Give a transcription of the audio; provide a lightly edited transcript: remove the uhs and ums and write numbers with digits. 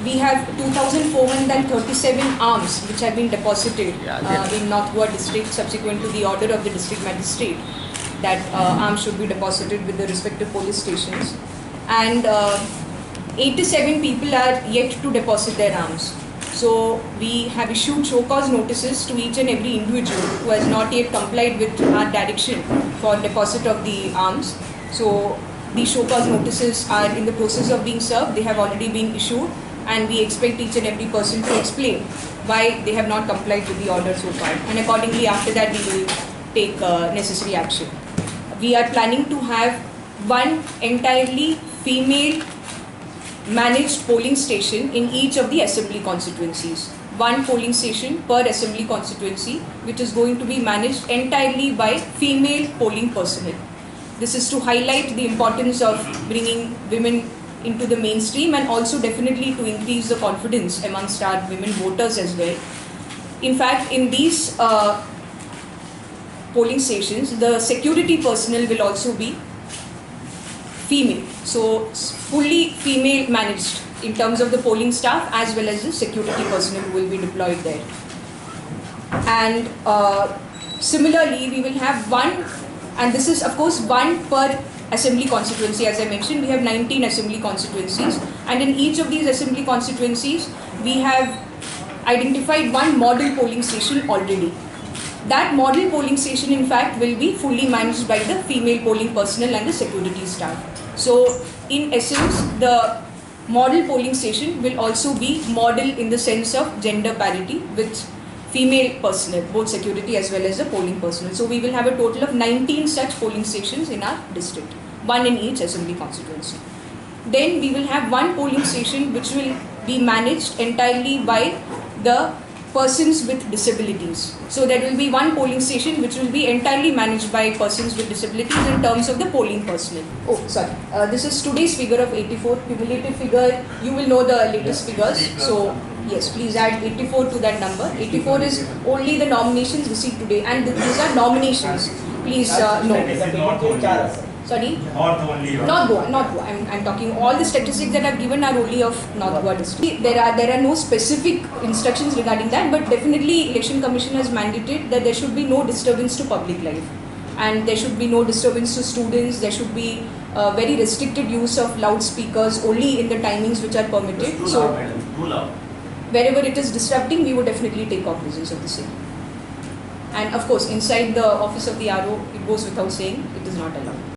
we have 2,437 arms which have been deposited in North Goa district subsequent to the order of the district magistrate that arms should be deposited with the respective police stations. And 87 people are yet to deposit their arms. So we have issued show cause notices to each and every individual who has not yet complied with our direction for deposit of the arms. So these show cause notices are in the process of being served. They have already been issued, and we expect each and every person to explain why they have not complied with the order so far. And accordingly, after that, we will take necessary action. We are planning to have one entirely female managed polling station in each of the assembly constituencies. One polling station per assembly constituency, which is going to be managed entirely by female polling personnel. This is to highlight the importance of bringing women into the mainstream and also definitely to increase the confidence amongst our women voters as well. In fact, in these polling stations, the security personnel will also be female. So fully female managed in terms of the polling staff as well as the security personnel who will be deployed there. And similarly, we will have one, and this is of course one per assembly constituency. As I mentioned, we have 19 assembly constituencies, and in each of these assembly constituencies, we have identified one model polling station already. That model polling station, in fact, will be fully managed by the female polling personnel and the security staff. So, in essence, the model polling station will also be model in the sense of gender parity with female personnel, both security as well as the polling personnel. So, we will have a total of 19 such polling stations in our district, one in each assembly constituency. Then we will have one polling station which will be managed entirely by the persons with disabilities. So there will be one polling station which will be entirely managed by persons with disabilities in terms of the polling personnel. Oh, sorry. This is today's figure of 84. Cumulative figure, you will know the latest figures. So yes, please add 84 to that number. 84 is only the nominations received today, and these are nominations. Please note. Sorry? North only. Not Goa. I'm talking all the statistics that I've given are only of North Goa district. There are no specific instructions regarding that, but definitely Election Commission has mandated that there should be no disturbance to public life, and there should be no disturbance to students. There should be very restricted use of loudspeakers only in the timings which are permitted. So wherever it is disrupting, we would definitely take cognizance of the same. And of course, inside the office of the RO, it goes without saying, it is not allowed.